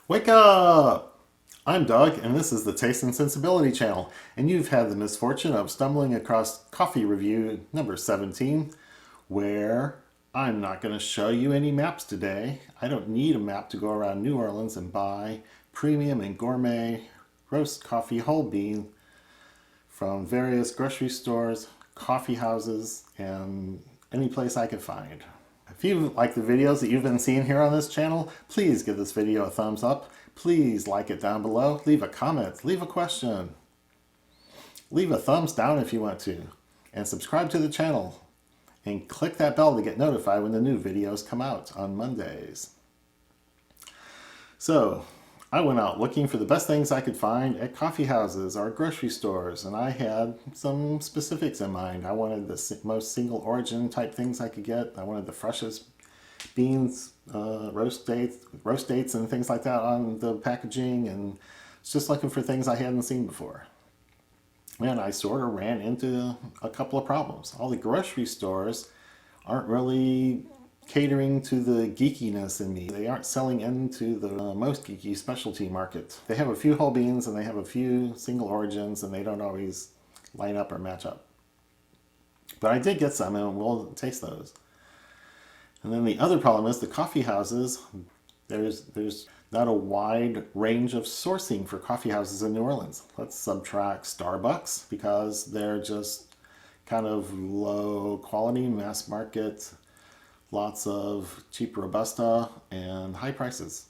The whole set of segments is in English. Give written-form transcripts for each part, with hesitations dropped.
Wake up! I'm Doug, and this is the Taste and Sensibility channel, and you've had the misfortune of stumbling across coffee review number 17, where I'm not going to show you any maps today. I don't need a map to go around New Orleans and buy premium and gourmet roast coffee whole bean from various grocery stores, coffee houses, and any place I can find. If you like the videos that you've been seeing here on this channel, please give this video a thumbs up. Please like it down below. Leave a comment. Leave a question. Leave a thumbs down if you want to. And subscribe to the channel. And click that bell to get notified when the new videos come out on Mondays. So, I went out looking for the best things I could find at coffee houses or grocery stores, and I had some specifics in mind. I wanted the most single origin type things I could get. I wanted the freshest beans, roast dates and things like that on the packaging, and it's just looking for things I hadn't seen before. And I sort of ran into a couple of problems. All the grocery stores aren't really catering to the geekiness in me. They aren't selling into the most geeky specialty market. They have a few whole beans and they have a few single origins, and they don't always line up or match up. But I did get some, and we'll taste those. And then the other problem is the coffee houses. There's not a wide range of sourcing for coffee houses in New Orleans. Let's subtract Starbucks because they're just kind of low quality, mass market, lots of cheap Robusta and high prices.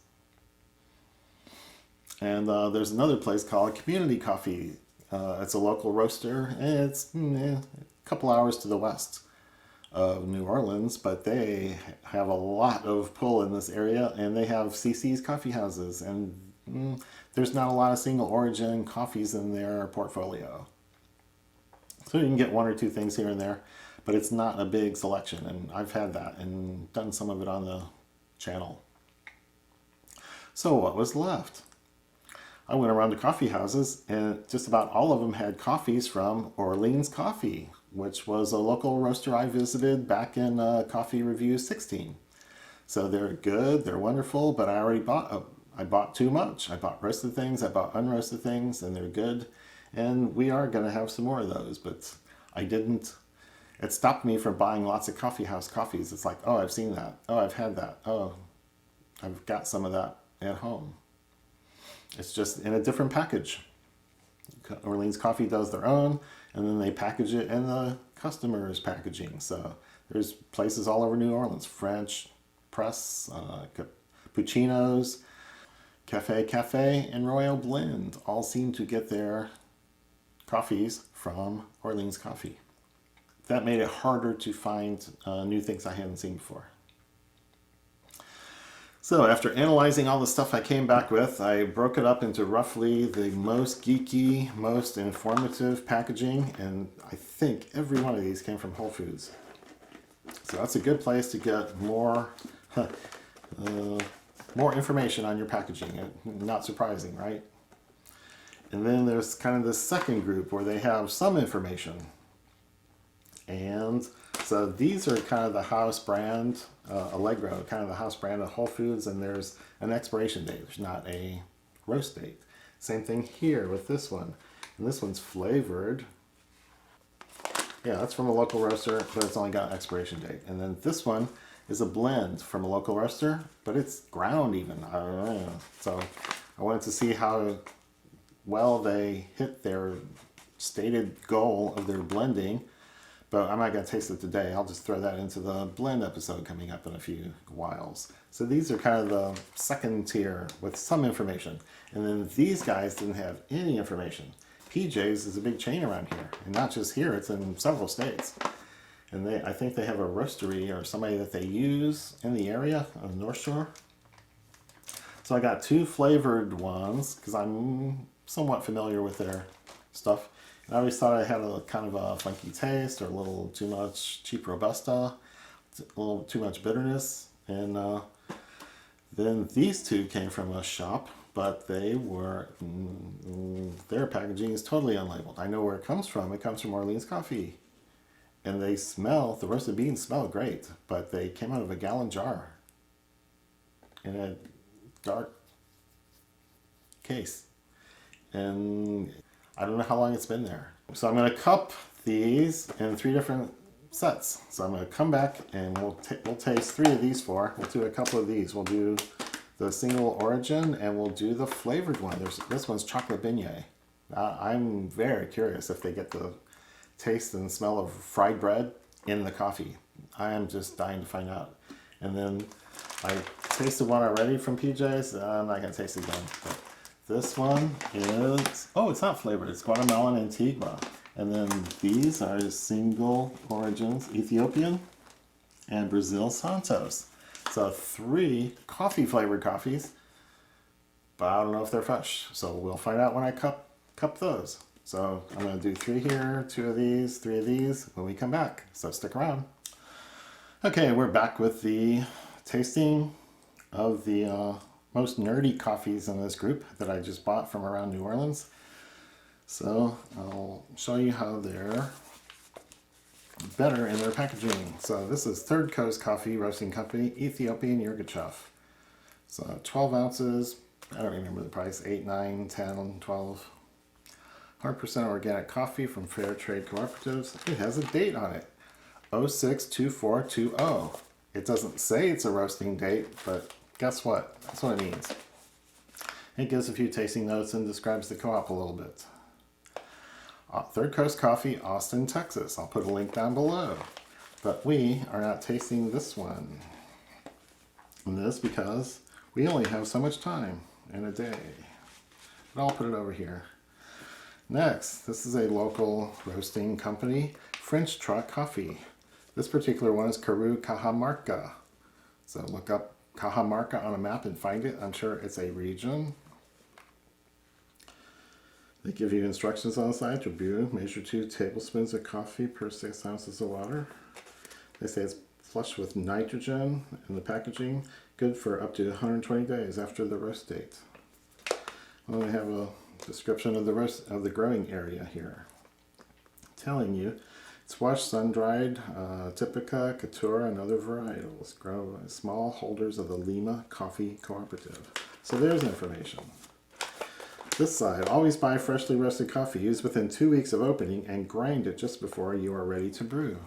And there's another place called Community Coffee. It's a local roaster, and it's a couple hours to the west of New Orleans, but they have a lot of pull in this area, and they have CC's coffee houses, and there's not a lot of single origin coffees in their portfolio. So you can get one or two things here and there, but it's not a big selection, and I've had that and done some of it on the channel. So what was left? I went around to coffee houses, and just about all of them had coffees from Orleans Coffee, which was a local roaster I visited back in Coffee Review 16. So they're good, they're wonderful, but I already bought too much. I bought roasted things, I bought unroasted things, and they're good. And we are going to have some more of those, but I didn't. It stopped me from buying lots of coffee house coffees. It's like, oh, I've seen that. Oh, I've had that. Oh, I've got some of that at home. It's just in a different package. Orleans Coffee does their own, and then they package it in the customer's packaging. So there's places all over New Orleans, French Press, Cappuccinos, Cafe, and Royal Blend all seem to get their coffees from Orleans Coffee. That made it harder to find new things I hadn't seen before. So after analyzing all the stuff I came back with, I broke it up into roughly the most geeky, most informative packaging, and I think every one of these came from Whole Foods. So that's a good place to get more information on your packaging. Not surprising, right? And then there's kind of this second group where they have some information. And so these are kind of the house brand, Allegro, kind of the house brand of Whole Foods, and there's an expiration date. There's not a roast date. Same thing here with this one. And this one's flavored. Yeah, that's from a local roaster, but it's only got an expiration date. And then this one is a blend from a local roaster, but it's ground even. I don't know. So I wanted to see how well they hit their stated goal of their blending. But I'm not going to taste it today. I'll just throw that into the blend episode coming up in a few whiles. So these are kind of the second tier with some information. And then these guys didn't have any information. PJ's is a big chain around here. And not just here, it's in several states. And I think they have a roastery or somebody that they use in the area on the North Shore. So I got two flavored ones because I'm somewhat familiar with their stuff. I always thought I had a kind of a funky taste or a little too much cheap Robusta, a little too much bitterness. And then these two came from a shop, but they were, their packaging is totally unlabeled. I know where it comes from. It comes from Orleans Coffee. And they smell, the roasted beans smell great, but they came out of a gallon jar in a dark case. And I don't know how long it's been there. So I'm going to cup these in 3 different sets. So I'm going to come back and we'll taste 3 of these 4. We'll do a couple of these. We'll do the single origin and we'll do the flavored one. This one's chocolate beignet. I'm very curious if they get the taste and smell of fried bread in the coffee. I am just dying to find out. And then I tasted one already from PJ's. I'm not going to taste it again. But this one is, oh, it's not flavored. It's Guatemalan Antigua. And then these are single origins, Ethiopian and Brazil Santos. So 3 coffee flavored coffees, but I don't know if they're fresh. So we'll find out when I cup those. So I'm going to do 3 here, 2 of these, 3 of these when we come back. So stick around. Okay, we're back with the tasting of the most nerdy coffees in this group that I just bought from around New Orleans. So I'll show you how they're better in their packaging. So this is Third Coast Coffee Roasting Company, Ethiopian Yirgacheffe. So 12 ounces, I don't remember the price, 8, 9, 10, 12. 100% organic coffee from fair trade cooperatives. It has a date on it, 062420. It doesn't say it's a roasting date, but guess what? That's what it means. It gives a few tasting notes and describes the co-op a little bit. Third Coast Coffee, Austin, Texas. I'll put a link down below. But we are not tasting this one. And this because we only have so much time in a day. But I'll put it over here. Next, this is a local roasting company, French Truck Coffee. This particular one is Peru, Cajamarca. So look up Cajamarca on a map and find it. I'm sure it's a region. They give you instructions on the side to brew. Measure 2 tablespoons of coffee per 6 ounces of water. They say it's flush with nitrogen in the packaging. Good for up to 120 days after the roast date. Well, we have a description of the growing area here, telling you it's washed, sun-dried, Typica, Caturra, and other varietals grown by small holders of the Lima Coffee Cooperative. So there's information. This side, always buy freshly roasted coffee used within 2 weeks of opening and grind it just before you are ready to brew.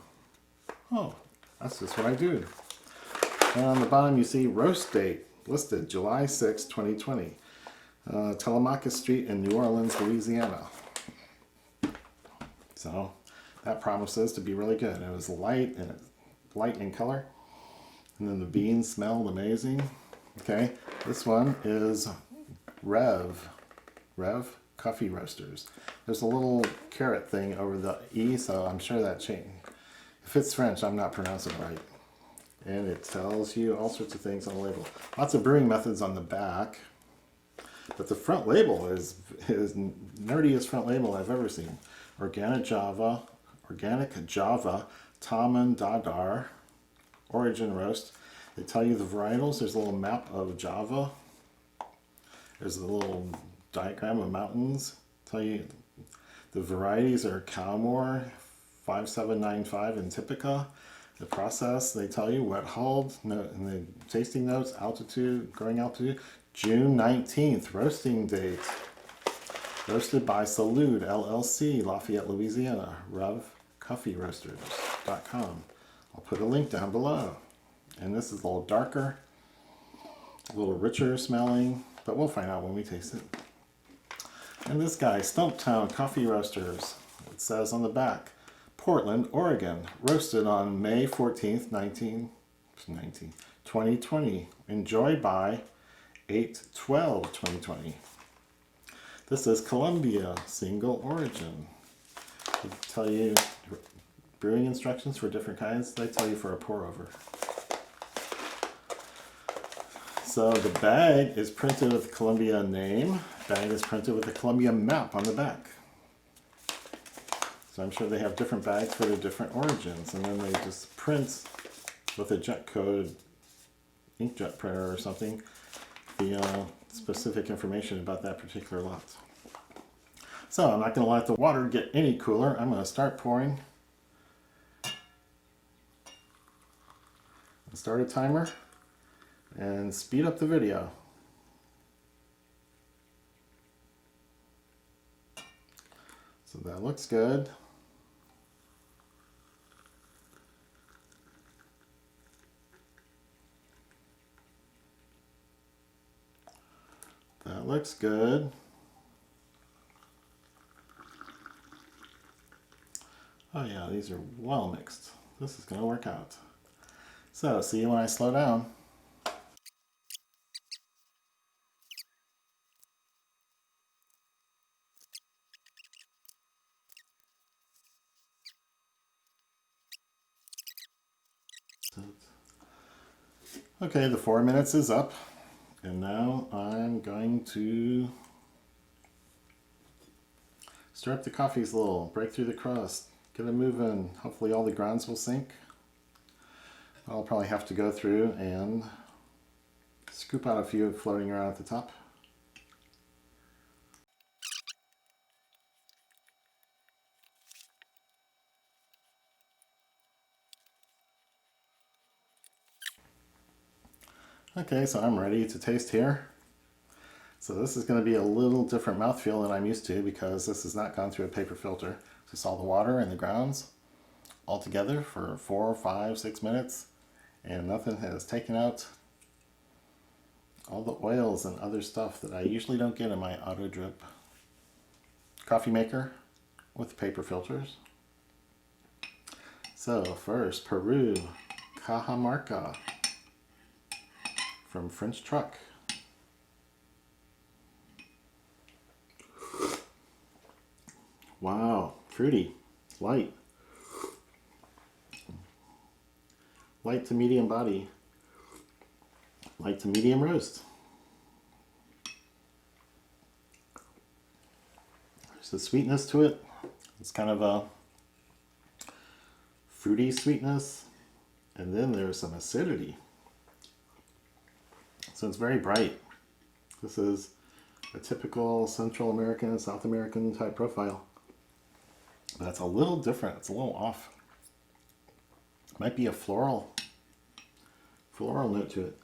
Oh, that's just what I do. And on the bottom you see roast date listed July 6, 2020. Telemachus Street in New Orleans, Louisiana. So that promises to be really good. It was light in color, and then the beans smelled amazing. Okay, this one is Rêve Coffee Roasters. There's a little carrot thing over the E, so I'm sure that changed. If it's French, I'm not pronouncing it right. And it tells you all sorts of things on the label. Lots of brewing methods on the back. But the front label is nerdiest front label I've ever seen. Organic Java, Taman Dadar, Origin Roast. They tell you the varietals. There's a little map of Java. There's a little diagram of mountains. Tell you the varieties are Cowmore, 5795, and Typica. The process, they tell you wet hulled, and the tasting notes, altitude, growing altitude. June 19th, roasting date. Roasted by Salud, LLC, Lafayette, Louisiana. RevCoffeeRoasters.com. I'll put a link down below. And this is a little darker, a little richer smelling, but we'll find out when we taste it. And this guy, Stumptown Coffee Roasters. It says on the back, Portland, Oregon. Roasted on May 14th, 2020. Enjoyed by 8/12/2020. This is Colombia, single origin. They tell you brewing instructions for different kinds. They tell you for a pour over. So the bag is printed with the Colombia name. Bag is printed with the Colombia map on the back. So I'm sure they have different bags for the different origins, and then they just print with a jet code inkjet printer or something the specific information about that particular lot. So I'm not going to let the water get any cooler. I'm going to start pouring. Start a timer and speed up the video. That looks good. That looks good. Oh yeah, these are well mixed. This is going to work out. So, see you when I slow down. Okay, the 4 minutes is up, and now I'm going to stir up the coffees a little, break through the crust, get it moving. Hopefully all the grounds will sink. I'll probably have to go through and scoop out a few floating around at the top. Okay, so I'm ready to taste here. So this is going to be a little different mouthfeel than I'm used to because this has not gone through a paper filter. Just all the water and the grounds all together for 4, 5, 6 minutes, and nothing has taken out all the oils and other stuff that I usually don't get in my auto drip coffee maker with paper filters. So first, Peru, Cajamarca from French Truck. Wow, fruity, light. Light to medium body. Light to medium roast. There's a sweetness to it. It's kind of a fruity sweetness. And then there's some acidity. So it's very bright. This is a typical Central American, South American type profile. But it's a little different. It's a little off. Might be a floral note to it.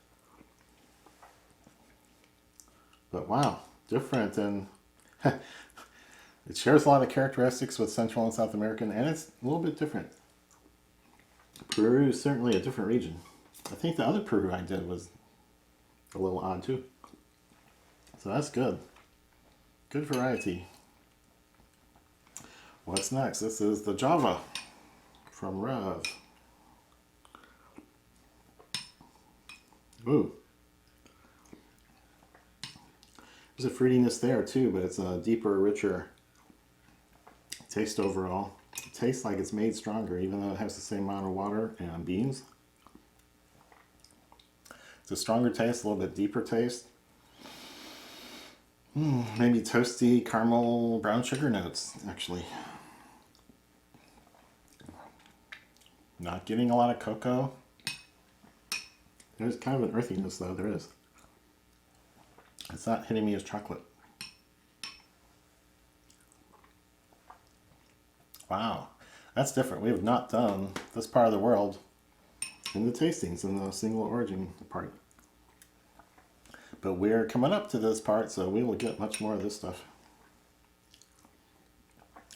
But wow, different, and it shares a lot of characteristics with Central and South American, and it's a little bit different. Peru is certainly a different region. I think the other Peru I did was a little odd too. So that's good. Good variety. What's next? This is the Java from Rêve. Ooh. There's a fruitiness there too, but it's a deeper, richer taste overall. It tastes like it's made stronger, even though it has the same amount of water and beans. It's a stronger taste, a little bit deeper taste. Maybe toasty caramel brown sugar notes, actually. Not getting a lot of cocoa. There's kind of an earthiness though, there is. It's not hitting me as chocolate. Wow, that's different. We have not done this part of the world in the tastings in the single origin part. But we're coming up to this part, so we will get much more of this stuff.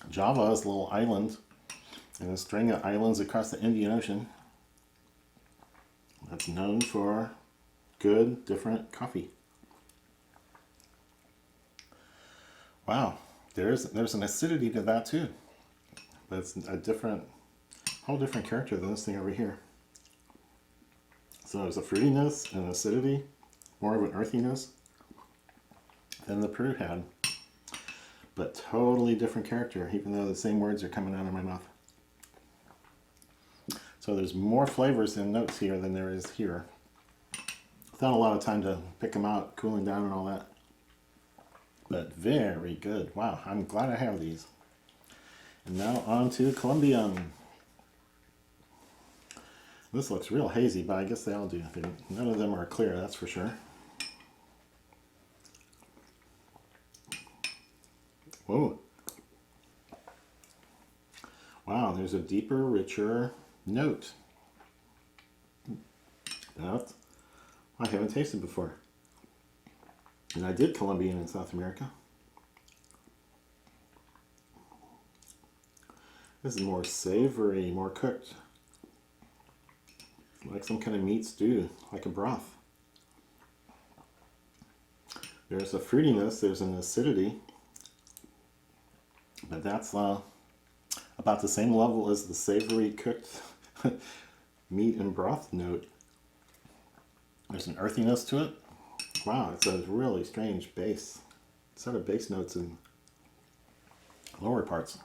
Java is a little island and a string of islands across the Indian Ocean that's known for good, different coffee. Wow, there's an acidity to that too. But it's a whole different character than this thing over here. So there's a fruitiness and acidity, more of an earthiness than the Peru had. But totally different character, even though the same words are coming out of my mouth. So there's more flavors and notes here than there is here. Without a lot of time to pick them out, cooling down and all that. But very good. Wow, I'm glad I have these. And now on to Columbian. This looks real hazy, but I guess they all do. None of them are clear, that's for sure. Whoa. Wow, there's a deeper, richer note that I haven't tasted before. And I did Columbian in South America. This is more savory, more cooked. Like some kind of meat stew, like a broth. There's a fruitiness, there's an acidity, but that's about the same level as the savory cooked meat and broth note. There's an earthiness to it. Wow, it's a really strange base. Set of base notes in lower parts.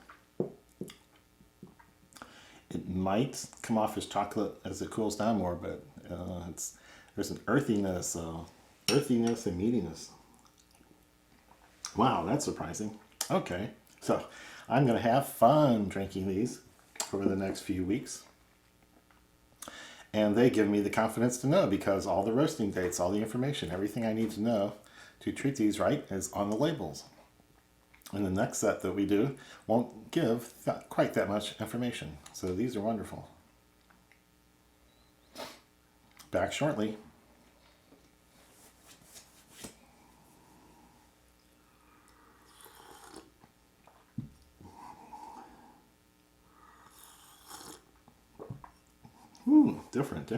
It might come off as chocolate as it cools down more, but there's an earthiness and meatiness. Wow, that's surprising. Okay, so I'm going to have fun drinking these over the next few weeks. And they give me the confidence to know, because all the roasting dates, all the information, everything I need to know to treat these right is on the labels. And the next set that we do won't give quite that much information. So these are wonderful. Back shortly. Different.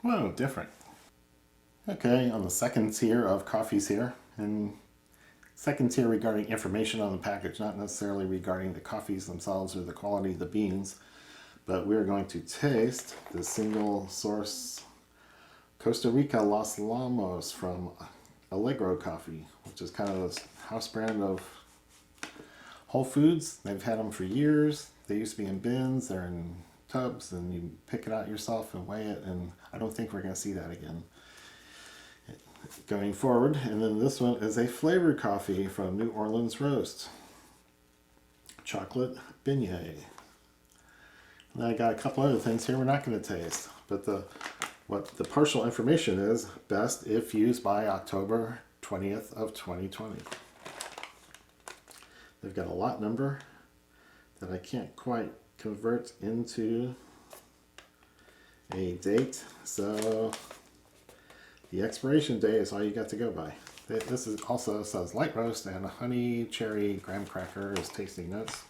Whoa, different. Okay, on the second tier of coffees here, and second tier regarding information on the package, not necessarily regarding the coffees themselves or the quality of the beans, but we're going to taste the single source Costa Rica Los Lamos from Allegro coffee, which is kind of a house brand of Whole Foods. They've had them for years. They used to be in bins, they're in tubs, and you pick it out yourself and weigh it, and I don't think we're going to see that again going forward. And then this one is a flavored coffee from New Orleans Roast. Chocolate Beignet. And I got a couple other things here we're not going to taste, but what the partial information is, best if used by October 20th of 2020. They've got a lot number that I can't quite convert into a date, so the expiration date is all you got to go by. This is also says light roast and honey, cherry, graham cracker as tasting notes.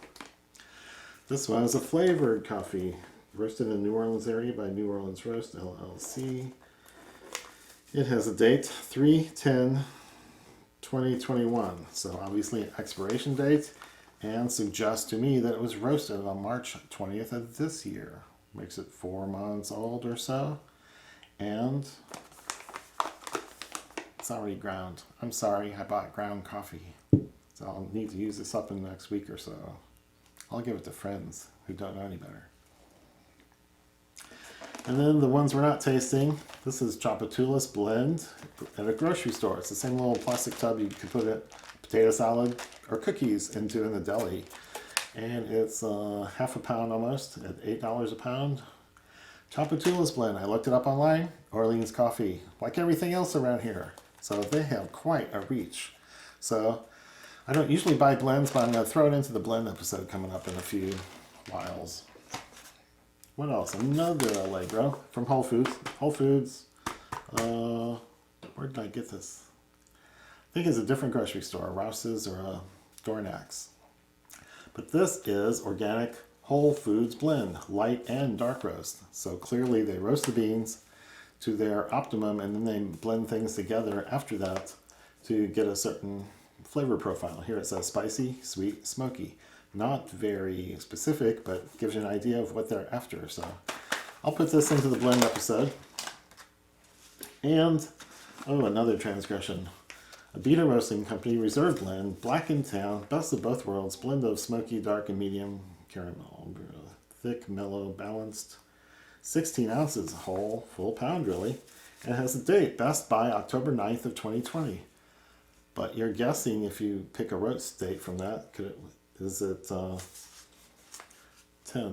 This one is a flavored coffee, roasted in the New Orleans area by New Orleans Roast, LLC. It has a date, 3/10/2021, so obviously an expiration date, and suggests to me that it was roasted on March 20th of this year. Makes it 4 months old or so, and it's already ground. I'm sorry, I bought ground coffee, so I'll need to use this up in the next week or so. I'll give it to friends who don't know any better. And then the ones we're not tasting, this is Chapatulas Blend at a grocery store. It's the same little plastic tub you could put a potato salad or cookies into in the deli. And it's half a pound almost at $8 a pound. Chapatulas Blend, I looked it up online, Orleans coffee, like everything else around here. So they have quite a reach. So I don't usually buy blends, but I'm going to throw it into the blend episode coming up in a few whiles. What else? Another Allegro from Whole Foods. Whole Foods. Where did I get this? I think it's a different grocery store, Rouse's or a Dornax. But this is organic Whole Foods blend, light and dark roast. So clearly they roast the beans to their optimum, and then they blend things together after that to get a certain flavor profile. Here it says spicy, sweet, smoky. Not very specific, but gives you an idea of what they're after. So I'll put this into the blend episode. And, oh, another transgression. A Beta Roasting Company Reserve Blend, Black in Town, Best of Both Worlds, blend of smoky, dark, and medium caramel. Thick, mellow, balanced. 16 ounces, whole, full pound really. And it has a date, best by October 9th of 2020. But you're guessing if you pick a roast date from that, is it 10th?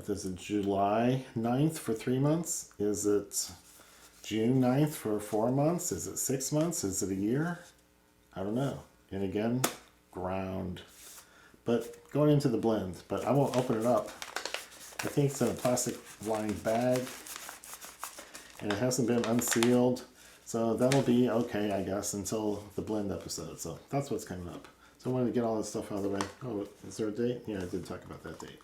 Is it July 9th for 3 months? Is it June 9th for 4 months? Is it 6 months? Is it a year? I don't know. And again, ground. But going into the blend, but I won't open it up. I think it's in a plastic lined bag, and it hasn't been unsealed. So that'll be okay, I guess, until the blend episode. So that's what's coming up. So I wanted to get all this stuff out of the way. Oh, is there a date? Yeah, I did talk about that date.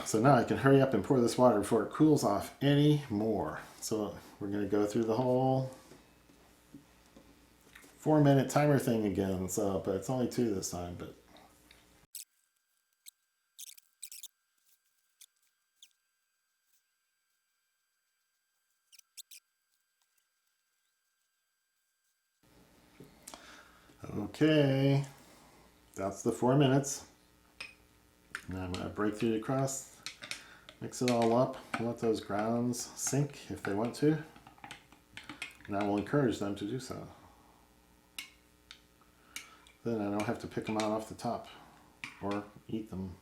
So now I can hurry up and pour this water before it cools off any more. So we're going to go through the whole 4-minute timer thing again. So, but it's only 2 this time. But okay, that's the 4 minutes. Now I'm going to break through the crust, mix it all up, let those grounds sink if they want to, and I will encourage them to do so. Then I don't have to pick them out off the top or eat them.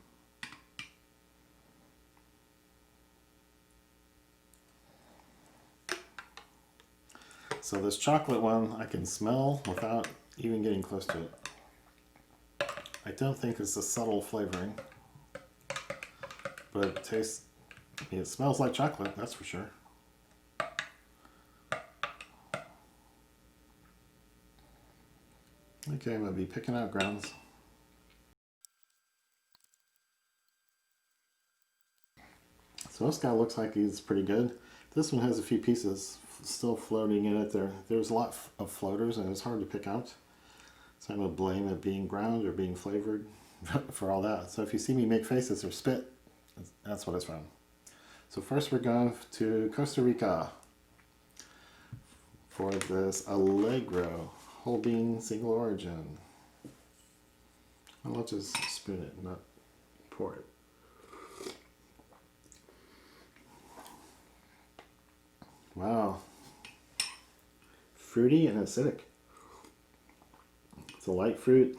So this chocolate one I can smell without even getting close to it. I don't think it's a subtle flavoring, but it tastes, it smells like chocolate, that's for sure. Okay, I'm going to be picking out grounds. So this guy looks like he's pretty good. This one has a few pieces still floating in it. There's a lot of floaters and it's hard to pick out. So I'm going to blame it being ground or being flavored for all that. So if you see me make faces or spit, that's what it's from. So first we're going to Costa Rica for this Allegro whole bean single origin. Well, let's just spoon it, not pour it. Wow. Fruity and acidic. It's a light fruit.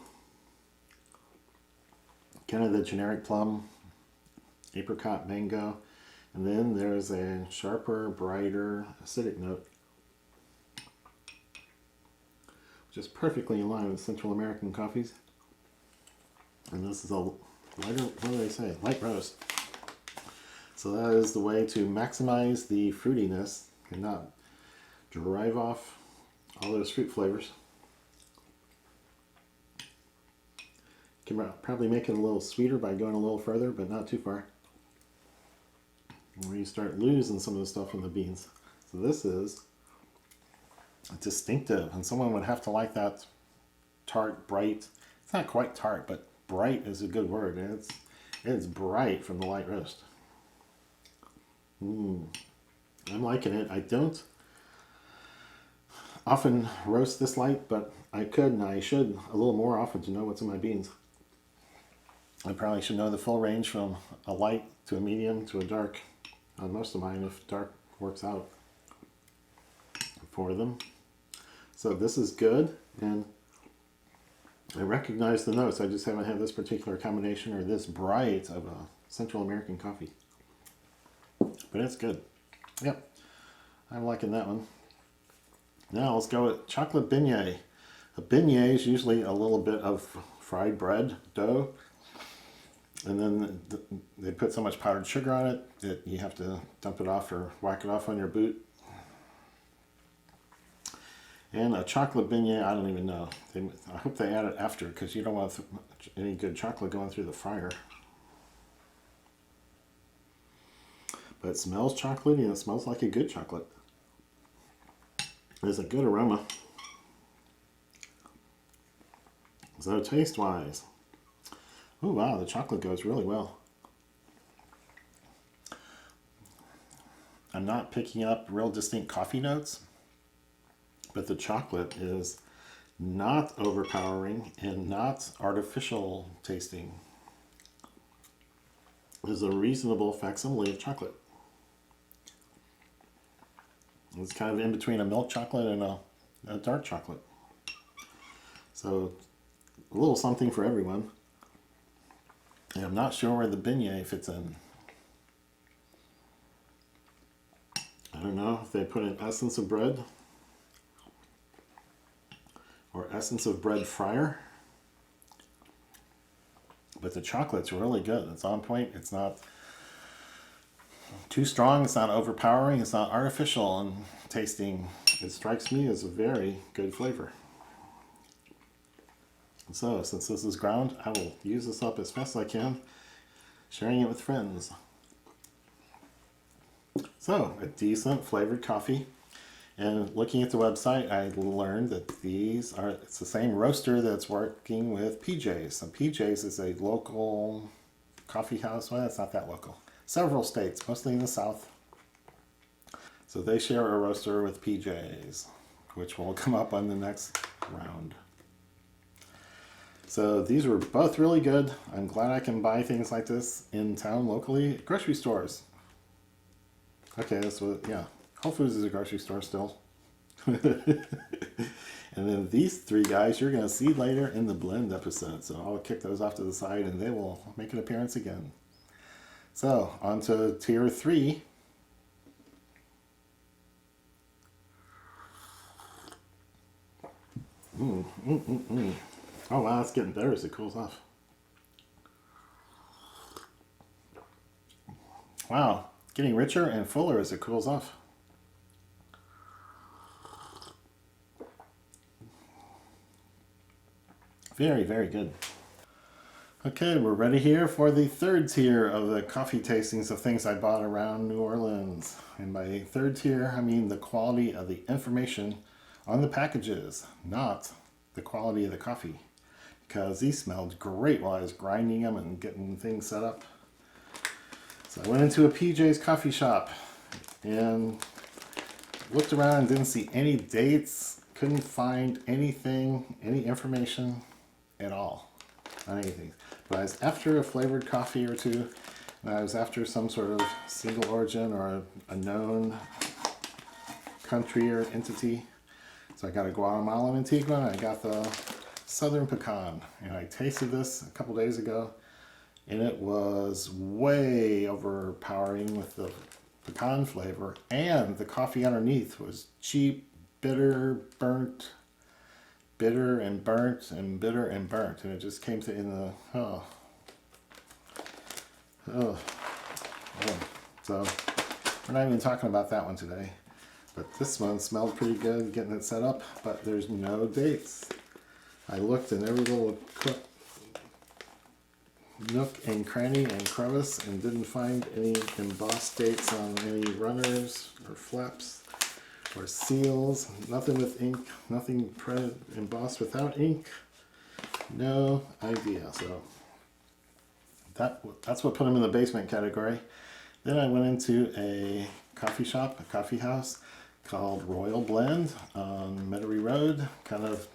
Kind of the generic plum, apricot, mango. And then there's a sharper, brighter, acidic note, which is perfectly in line with Central American coffees. And this is a lighter, what do they say? Light roast. So that is the way to maximize the fruitiness and not drive off all those fruit flavors. Can probably make it a little sweeter by going a little further, but not too far. Where you start losing some of the stuff in the beans. So this is distinctive, and someone would have to like that tart, bright. It's not quite tart, but bright is a good word. It's bright from the light roast. I'm liking it. I don't often roast this light, but I could and I should a little more often to know what's in my beans. I probably should know the full range from a light to a medium to a dark on most of mine if dark works out for them. So this is good, and I recognize the notes. I just haven't had this particular combination or this bright of a Central American coffee. But it's good. Yep, I'm liking that one. Now let's go with chocolate beignet. A beignet is usually a little bit of fried bread dough, and then they put so much powdered sugar on it that you have to dump it off or whack it off on your boot. And a chocolate beignet, I don't even know. I hope they add it after, because you don't want any good chocolate going through the fryer. But it smells chocolatey and it smells like a good chocolate. There's a good aroma. So taste-wise, oh wow, the chocolate goes really well. I'm not picking up real distinct coffee notes, but the chocolate is not overpowering and not artificial tasting. There's a reasonable facsimile of chocolate. It's kind of in between a milk chocolate and a dark chocolate. So a little something for everyone. And I'm not sure where the beignet fits in. I don't know if they put in essence of bread or essence of bread fryer. But the chocolate's really good. It's on point. It's not too strong. It's not overpowering. It's not artificial. And tasting. It strikes me as a very good flavor. So since this is ground, I will use this up as fast as I can, sharing it with friends. So a decent flavored coffee. And looking at the website, I learned that it's the same roaster that's working with PJ's. And PJ's is a local coffee house. Well, it's not that local. Several states, mostly in the South. So they share a roaster with PJ's, which will come up on the next round. So these were both really good. I'm glad I can buy things like this in town locally at grocery stores. Okay, that's what, yeah. Whole Foods is a grocery store still. And then these three guys you're going to see later in the blend episode. So I'll kick those off to the side and they will make an appearance again. So on to tier 3. Oh wow, it's getting better as it cools off. Wow, getting richer and fuller as it cools off. Very, very good. Okay, we're ready here for the third tier of the coffee tastings of things I bought around New Orleans. And by third tier, I mean the quality of the information on the packages, not the quality of the coffee. Because these smelled great while I was grinding them and getting things set up. So I went into a PJ's coffee shop and looked around and didn't see any dates, couldn't find anything, any information at all on anything. But I was after a flavored coffee or two, and I was after some sort of single origin or a known country or entity. So I got a Guatemalan Antigua, and I got the Southern Pecan. And I tasted this a couple days ago, and it was way overpowering with the pecan flavor, and the coffee underneath was cheap, bitter, burnt, bitter and burnt and bitter and burnt, and it just came to in the so we're not even talking about that one today, but this one smelled pretty good getting it set up, but there's no dates. I looked in every little nook and cranny and crevice and didn't find any embossed dates on any runners or flaps or seals, nothing with ink, nothing embossed without ink. No idea. So that's what put them in the basement category. Then I went into a coffee shop, a coffee house called Royal Blend on Metairie Road, kind of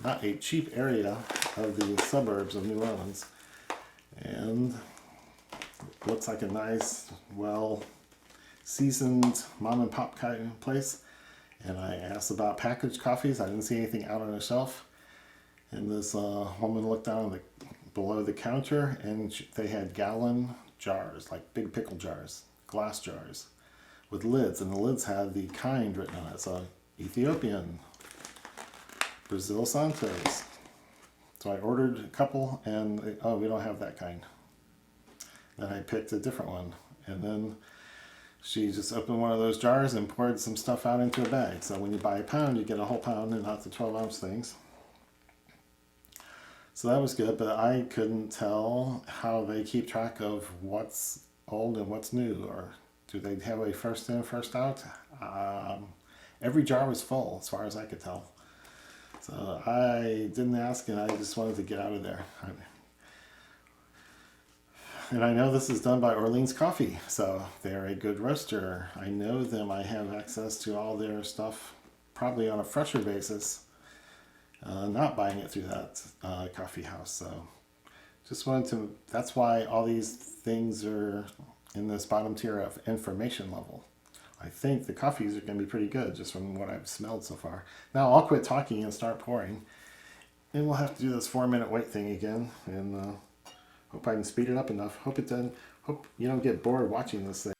not a cheap area of the suburbs of New Orleans. And looks like a nice, well seasoned mom and pop kind of place. And I asked about packaged coffees. I didn't see anything out on the shelf. And this woman looked down below the counter, and they had gallon jars, like big pickle jars, glass jars with lids, and the lids had the kind written on it. So Ethiopian, Brazil Santos. So I ordered a couple, and we don't have that kind. Then I picked a different one, and then she just opened one of those jars and poured some stuff out into a bag. So when you buy a pound, you get a whole pound and not the 12-ounce things. So that was good, but I couldn't tell how they keep track of what's old and what's new, or do they have a first in, first out? Every jar was full as far as I could tell. So I didn't ask, and I just wanted to get out of there. And I know this is done by Orleans Coffee, so they're a good roaster. I know them. I have access to all their stuff, probably on a fresher basis, not buying it through that coffee house. So just wanted to, that's why all these things are in this bottom tier of information level. I think the coffees are going to be pretty good just from what I've smelled so far. Now I'll quit talking and start pouring, and we'll have to do this 4-minute wait thing again, and hope I can speed it up enough. Hope you don't get bored watching this thing.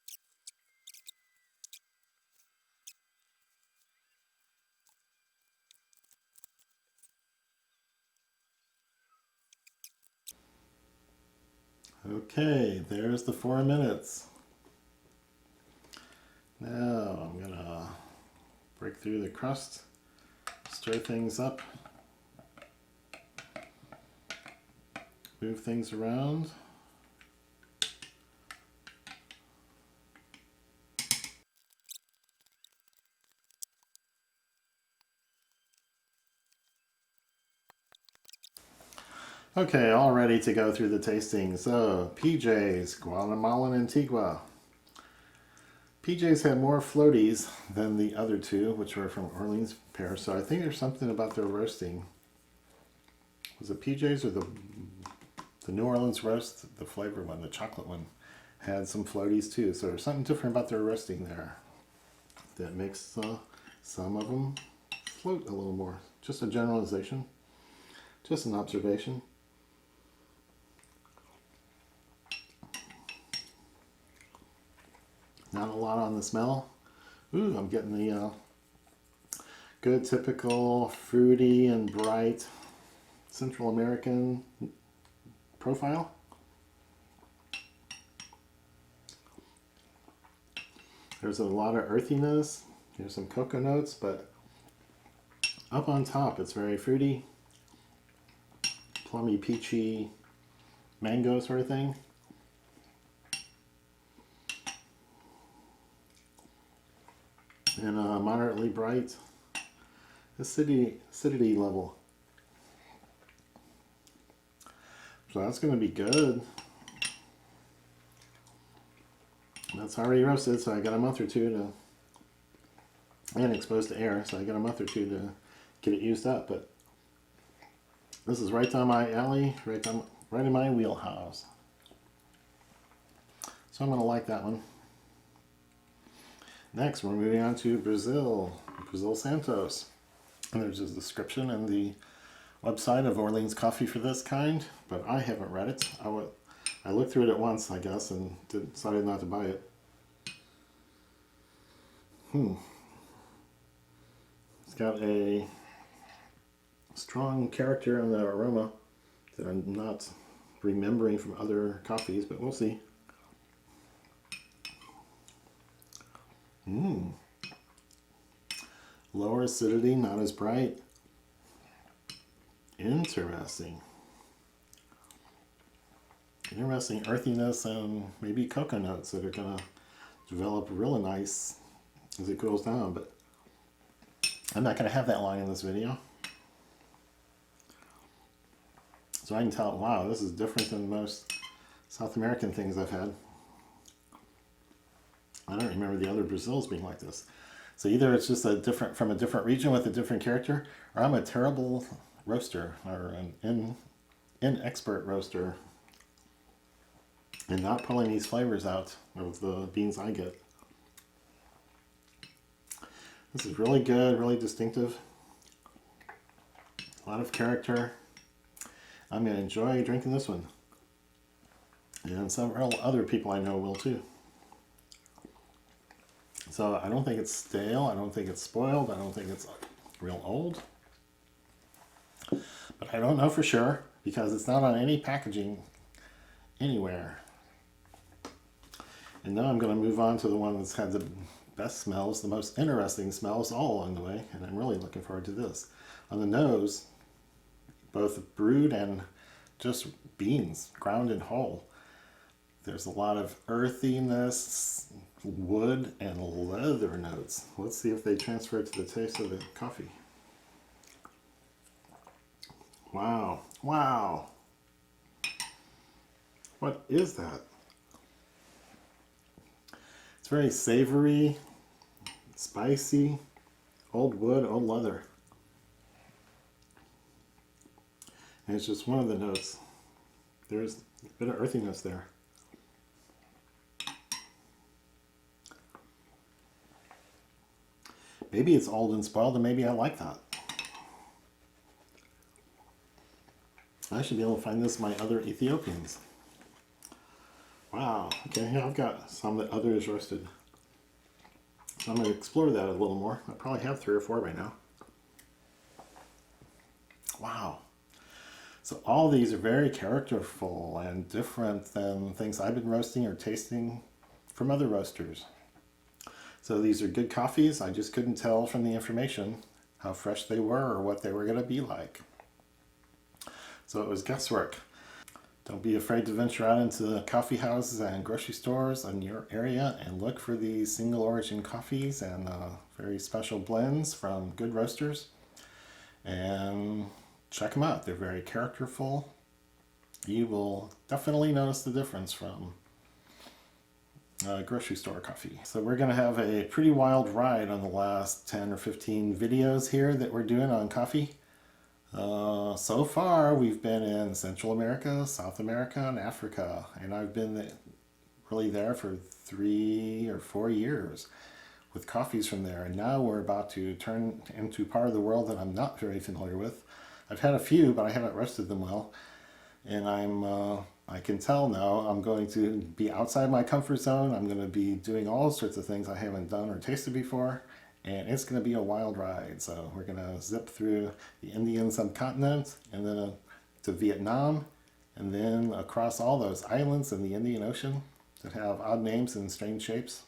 Okay, there's the 4 minutes. Now I'm gonna break through the crust, stir things up, move things around. Okay, all ready to go through the tasting. So, PJ's, Guatemalan Antigua. PJ's had more floaties than the other two, which were from Orleans Pear, so I think there's something about their roasting. Was it PJ's or the New Orleans roast, the flavor one, the chocolate one, had some floaties too, so there's something different about their roasting there that makes some of them float a little more. Just a generalization, just an observation. Not a lot on the smell. Ooh, I'm getting the good typical fruity and bright Central American profile. There's a lot of earthiness. There's some cocoa notes, but up on top it's very fruity, plummy, peachy, mango sort of thing. And moderately bright acidity level. So that's going to be good. That's already roasted, so I got a month or two to, and exposed to air, so I got a month or two to get it used up. But this is right down my alley, right in my wheelhouse. So I'm going to like that one. Next, we're moving on to Brazil Santos. And there's a description in the website of Orleans coffee for this kind, but I haven't read it. I looked through it once, I guess, and decided not to buy it. It's got a strong character in the aroma that I'm not remembering from other coffees, but we'll see. Lower acidity, not as bright. Interesting. Interesting earthiness and maybe cocoa notes that are going to develop really nice as it cools down, but I'm not going to have that long in this video. So I can tell, wow, this is different than most South American things I've had. I don't remember the other Brazils being like this. So either it's just from a different region with a different character, or I'm a terrible roaster or an inexpert roaster and not pulling these flavors out of the beans I get. This is really good, really distinctive. A lot of character. I'm going to enjoy drinking this one. And several other people I know will too. So I don't think it's stale, I don't think it's spoiled, I don't think it's real old. But I don't know for sure because it's not on any packaging anywhere. And now I'm going to move on to the one that's had the best smells, the most interesting smells all along the way, and I'm really looking forward to this. On the nose, both brewed and just beans, ground and whole. There's a lot of earthiness, wood, and leather notes. Let's see if they transfer to the taste of the coffee. Wow. Wow. What is that? It's very savory, spicy, old wood, old leather. And it's just one of the notes. There's a bit of earthiness there. Maybe it's old and spoiled, and maybe I like that. I should be able to find this in my other Ethiopians. Wow. Okay, yeah, I've got some that others roasted. So I'm going to explore that a little more. I probably have 3 or 4 by now. Wow. So all these are very characterful and different than things I've been roasting or tasting from other roasters. So these are good coffees. I just couldn't tell from the information how fresh they were or what they were going to be like. So it was guesswork. Don't be afraid to venture out into the coffee houses and grocery stores in your area and look for these single origin coffees and very special blends from good roasters. And check them out. They're very characterful. You will definitely notice the difference from grocery store coffee. So we're going to have a pretty wild ride on the last 10 or 15 videos here that we're doing on coffee. So far we've been in Central America, South America, and Africa, and I've been really there for 3 or 4 years with coffees from there, and now we're about to turn into part of the world that I'm not very familiar with. I've had a few, but I haven't roasted them well, and I can tell now I'm going to be outside my comfort zone. I'm going to be doing all sorts of things I haven't done or tasted before, and it's going to be a wild ride. So we're going to zip through the Indian subcontinent and then to Vietnam, and then across all those islands in the Indian Ocean that have odd names and strange shapes.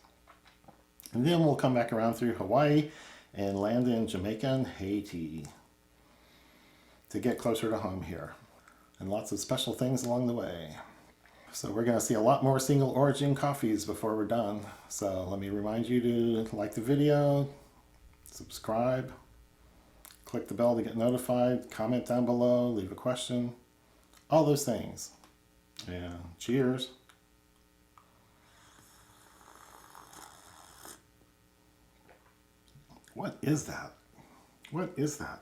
And then we'll come back around through Hawaii and land in Jamaica and Haiti to get closer to home here. And lots of special things along the way. So we're going to see a lot more single origin coffees before we're done. So let me remind you to like the video, subscribe, click the bell to get notified, comment down below, leave a question, all those things. Yeah, cheers. What is that? What is that?